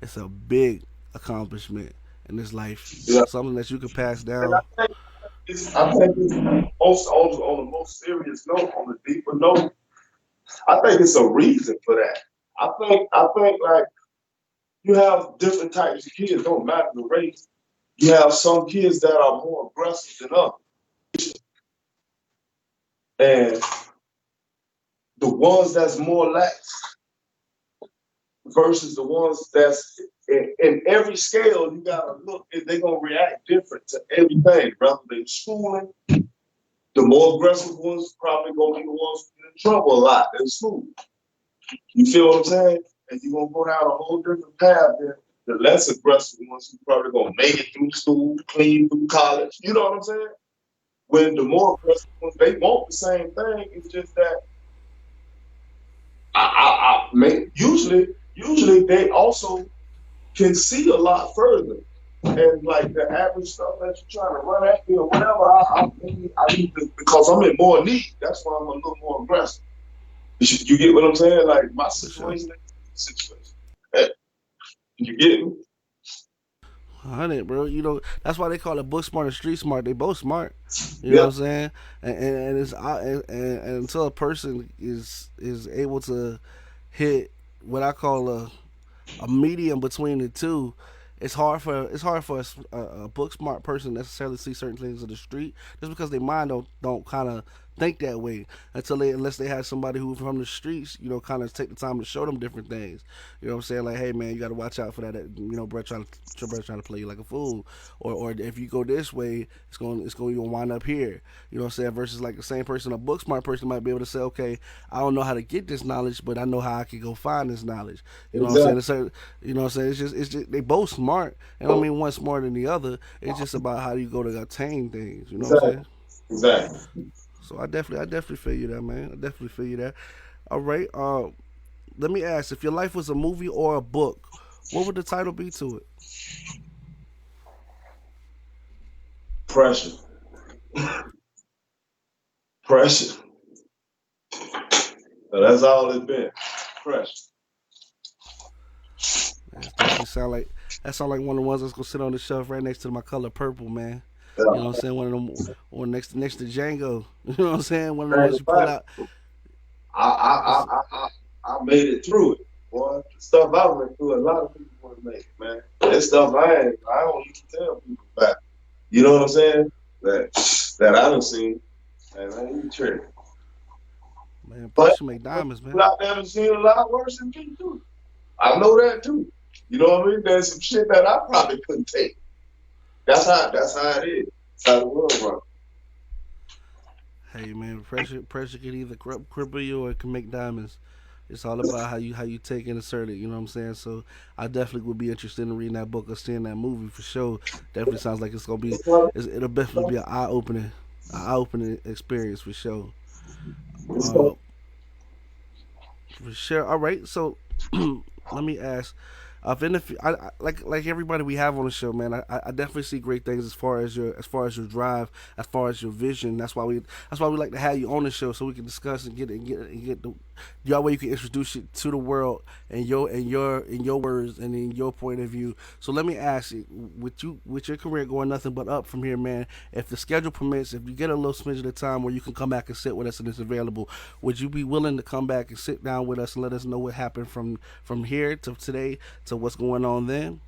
it's a big accomplishment in this life. Yeah. Something that you could pass And down. I think it's most on the most serious note, on the deeper note, I think it's a reason for that. I think like you have different types of kids, don't matter the race. You have some kids that are more aggressive than others. And the ones that's more lax versus the ones that's in every scale, you gotta look, they're gonna react different to everything, rather than schooling. The more aggressive ones probably gonna be the ones who get in trouble a lot in school. You feel what I'm saying? And you're gonna go down a whole different path than the less aggressive ones who probably gonna make it through school, clean through college. You know what I'm saying? When the more aggressive ones, they want the same thing. It's just that usually they also can see a lot further. And like the average stuff that you're trying to run at me or whatever, I need to, because I'm in more need. That's why I'm a little more aggressive. You get what I'm saying? Like my situation, situation. You get me? 100, bro. You know that's why they call it book smart and street smart. They both smart. You know Yeah, what I'm saying? And it's and until a person is able to hit what I call a medium between the two, it's hard for a book smart person necessarily see certain things in the street just because their mind don't kind of think that way unless they have somebody who from the streets, you know, kind of take the time to show them different things. You know what I'm saying? Like, hey man, you got to watch out for that. You know, bro trying to play you like a fool, or if you go this way, you're gonna wind up here. You know what I'm saying? Versus like the same person, a book smart person might be able to say, okay, I don't know how to get this knowledge, but I know how I can go find this knowledge. You know what I'm exactly. saying? You know what I'm saying? It's just they both smart, and I don't mean one smarter than the other. It's just about how you go to attain things. You know what I'm Exactly. saying? Exactly. So I definitely feel you that, man. I definitely feel you that. All right. Let me ask: if your life was a movie or a book, what would the title be to it? Pressure. Pressure. So that's all it's been. Pressure. It definitely sound like one of the ones that's gonna sit on the shelf right next to my color purple, man. You know what I'm Yeah. saying? One of them, or next to Django. You know what I'm saying? One of the Think ones you pull about it. out. I, I, I, It's, I, I made it through it, boy. The stuff I went through, a lot of people want to make it, man. That stuff I don't even tell people about. You know what I'm saying? That I done seen, and I ain't tripping. man, But pressure make diamonds, man. people out there have seen a lot worse than me too. I know that too. You know what I mean? There's some shit that I probably couldn't take. That's how it is. That's how the world runs. Hey, man, pressure can either cripple you or it can make diamonds. It's all about how you take and assert it. You know what I'm saying? So I definitely would be interested in reading that book or seeing that movie for sure. Definitely sounds like it'll definitely be an eye opening experience for sure. Uh, for sure. All right. So let me ask. Like everybody we have on the show, man. I definitely see great things as far as your drive, as far as your vision. That's why we like to have you on the show so we can discuss and get the way you can introduce it to the world and your words and in your point of view. So let me ask you, with your career going nothing but up from here, man. If the schedule permits, if you get a little smidge of time where you can come back and sit with us and it's available, would you be willing to come back and sit down with us and let us know what happened from here to today to what's going on then?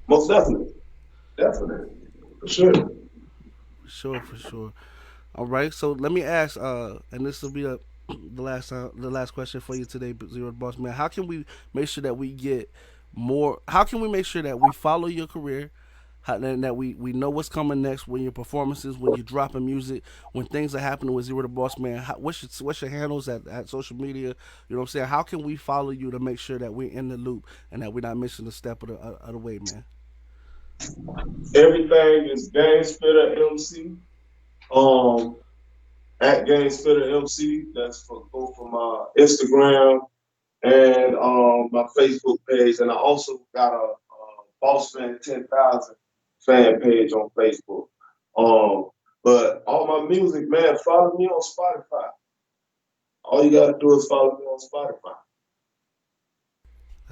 Most definitely. Definitely. For sure. For sure, for sure. All right, so let me ask, and this will be the last question for you today, Zero Boss Man. How can we make sure that we get more? How can we make sure that we follow your career? And that we know what's coming next when your performances, when you're dropping music, when things are happening with Zero the Boss Man. What's your handles at social media? You know what I'm saying? How can we follow you to make sure that we're in the loop and that we're not missing a step of the way, man? Everything is Gang Spitter MC. Um, at Gang Spitter MC. That's for go for my Instagram and my Facebook page. And I also got a Bossman 10,000. fan page on Facebook. But all my music, man, follow me on Spotify. All you gotta do is follow me on Spotify.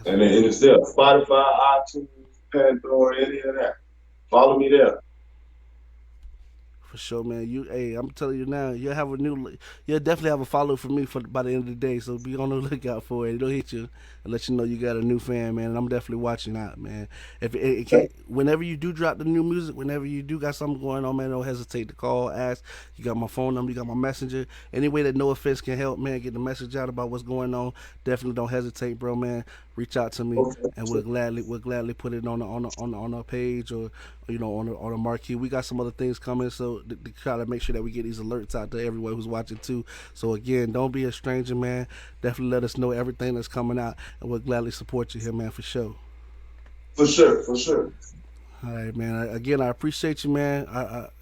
And it's there. Spotify, iTunes, Pandora, any of that. Follow me there. For sure, man. I'm telling you now, you'll definitely have a follow from me by the end of the day. So be on the lookout for it. It'll hit you and let you know you got a new fan, man. And I'm definitely watching out, man. If it can't, whenever you do drop the new music, whenever you do got something going on, man, don't hesitate to call, ask. You got my phone number, you got my messenger. Any way that No Offense can help, man, get the message out about what's going on. Definitely don't hesitate, bro, man. Reach out to me, and we'll gladly put it on our page or on a marquee. We got some other things coming, so to try to make sure that we get these alerts out to everyone who's watching too. So again, don't be a stranger, man. Definitely let us know everything that's coming out, and we'll gladly support you here, man, for sure. For sure. All right, man. Again, I appreciate you, man.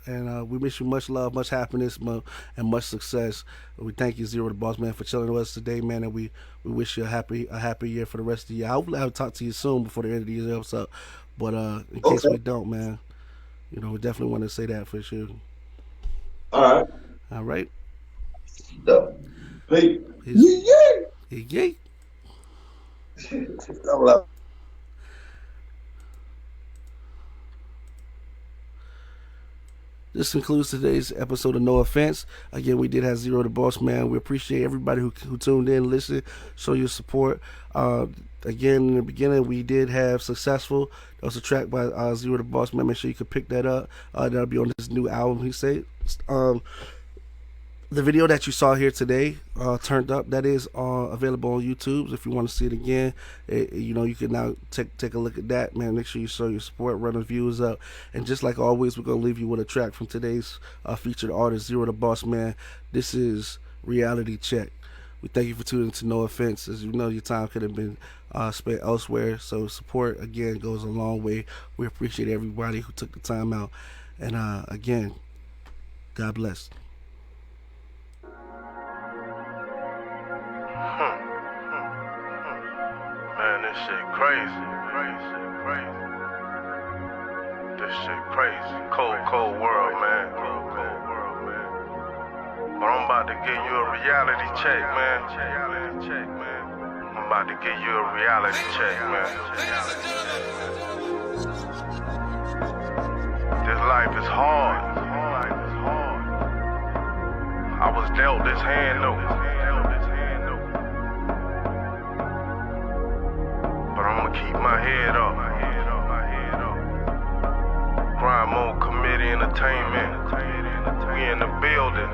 And we wish you much love, much happiness, and much success. We thank you, Zero the Boss, man, for chilling with us today, man. And we wish you a happy year for the rest of the year. Hopefully, I'll talk to you soon before the end of the year episode. But in case we don't, man, we definitely want to say that for sure. All right. Hey. Yay. This concludes today's episode of No Offense. Again, we did have Zero the Boss, man. We appreciate everybody who tuned in, listened, show your support. Again, in the beginning, we did have Successful. That was a track by Zero the Boss, man. Make sure you can pick that up. That'll be on this new album, he said. The video that you saw here today, Turned Up, that is available on YouTube. If you want to see it again, you can now take a look at that, man. Make sure you show your support, run the views up. And just like always, we're going to leave you with a track from today's featured artist, Zero the Boss, man. This is Reality Check. We thank you for tuning to No Offense. As you know, your time could have been spent elsewhere. So support, again, goes a long way. We appreciate everybody who took the time out. And again, God bless. Man, this shit crazy. This shit crazy. Cold world, man. But I'm about to give you a reality check, man. I'm about to give you a reality check, man. This life is hard. I was dealt this hand, though. But I'ma keep my head up. Grind Mode Committee Entertainment. We in the building.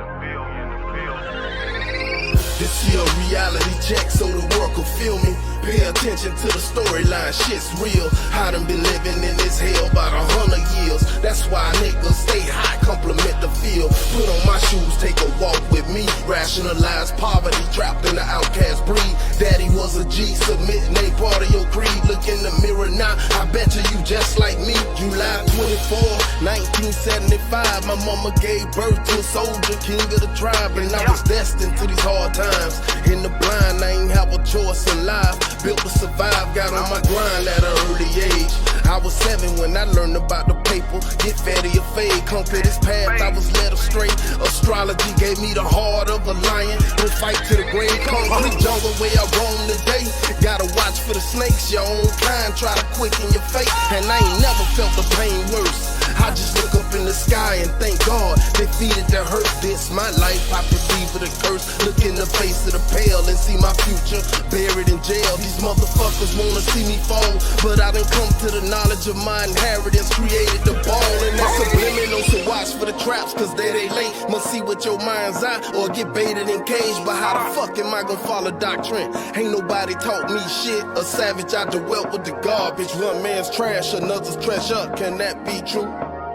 This here a reality check so the world can feel me. Pay attention to the storyline, shit's real. I done been living in this hell about 100 years. That's why niggas stay high, compliment the field. Put on my shoes, take a walk with me. Rationalize poverty, trapped in the outcast breed. Daddy was a G, submitting a part of your creed. Look in the mirror now, I bet you just like me. July 24, 1975, my mama gave birth to a soldier, king of the tribe. And I was destined to these hard times. In the blind, I ain't have a choice in life. Built to survive, got on my grind at an early age. I was 7 when I learned about the paper. Get fed or fade, conquer this path, I was led astray. Astrology gave me the heart of a lion. We'll fight to the grave, concrete jungle where I roam today. Gotta watch for the snakes, your own kind try to quicken your fate. And I ain't never felt the pain worse. I just look up in the sky and thank God defeated the hurt. This my life, I perceive for the curse. Look in the face of the pale and see my future buried in jail. These motherfuckers wanna see me fall, but I done come to the knowledge of my inheritance, created the ball. And that's subliminal, so watch for the traps, cause they late. Must see what your mind's eye, or get baited and caged. But how the fuck am I gonna follow doctrine? Ain't nobody taught me shit. A savage, I dwelt with the garbage. One man's trash, another's trash up. Can that be true?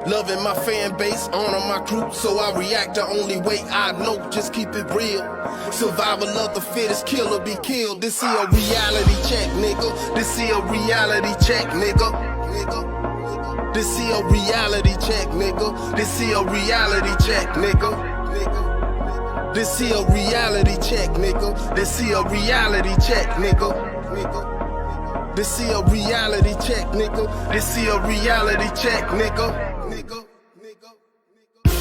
Loving my fan base, honor my crew, so I react the only way I know, just keep it real. Survival of the fittest, kill or be killed. This here a reality check, nigga. This here a reality check, nigga. This here a reality check, nigga. This here a reality check, nigga. This here a reality check, nigga. This here a reality check, nigga. This here a reality check, nigga. This here a reality check, nigga.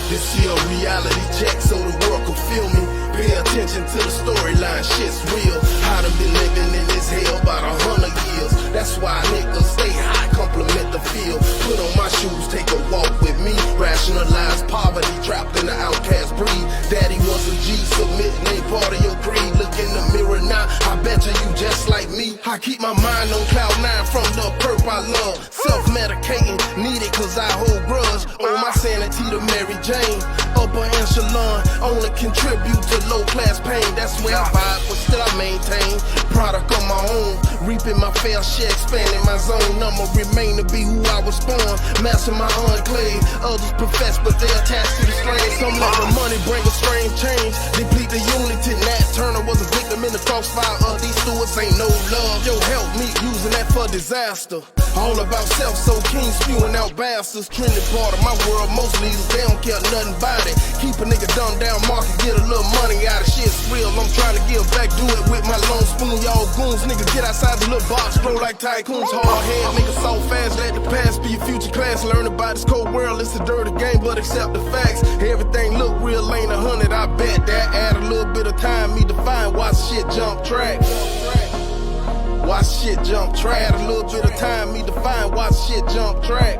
This here a reality check so the world can feel me. Pay attention to the storyline, shit's real. I done been living in this hell about 100 years. That's why niggas stay high, compliment the field. Put on my shoes, take a walk with me. Rationalize poverty, trapped in the outcast breed. Daddy was a G, submitting ain't part of your creed. Look in the mirror now, I bet you just like me. I keep my mind on cloud 9 from the perp I love. Self-medicating, need it cause I hold grudge. Owe my sanity to Mary Jane. Upper echelon, only contribute to low-class pain. That's where I vibe, but still I maintain. Product of my own, reaping my fair share, expanding my zone. I'ma remain to be who I was born. Master my enclave, others profess, but they attached to the slave. Some let the money bring a strange change, deplete the unity. Nat Turner was a victim in the crossfire of these stewards. Ain't no love, yo help me using that for disaster. All about self, so keen, spewing out bastards. Trending part of my world, most leaders, they don't care nothing about it. Keep a nigga dumbed down market, get a little money out of shit's real. I'm trying to give back, do it with my long spoon. Y'all goons, niggas get outside the little box, grow like tycoons. Hard head, niggas so fast, let the past be your future class. Learn about this cold world, it's a dirty game, but accept the facts. Everything look real, ain't 100, I bet that. Add a little bit of time, me define, watch shit jump track. Watch shit jump track. Add a little bit of time, me define, watch shit jump track.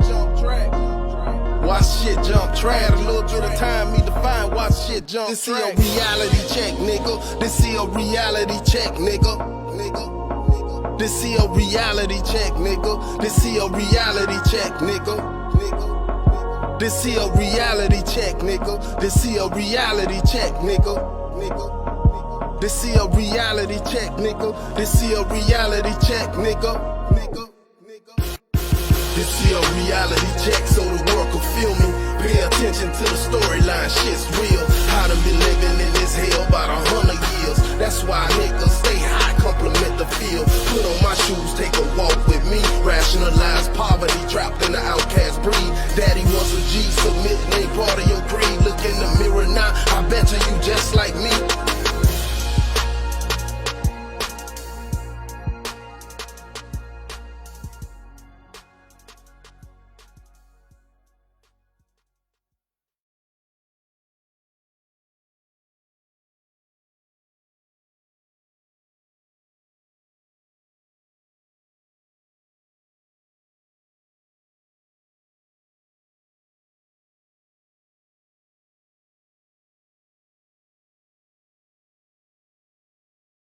Watch shit jump track. A little bit of time, me define, watch shit jump track. This here a reality check, nigga. This here a reality check, nigga. This here a reality check, nigga. This here a reality check, nigga. This here a reality check, nigga. This here a reality check, nigga. This here a reality check, nigga. This here a reality check, nigga. This here a reality check so the world can feel me. Pay attention to the storyline, shit's real. I done been living in this hell about 100 years. That's why niggas stay high, compliment the field. Put on my shoes, take a walk with me. Rationalize poverty, trapped in the outcast breed. Daddy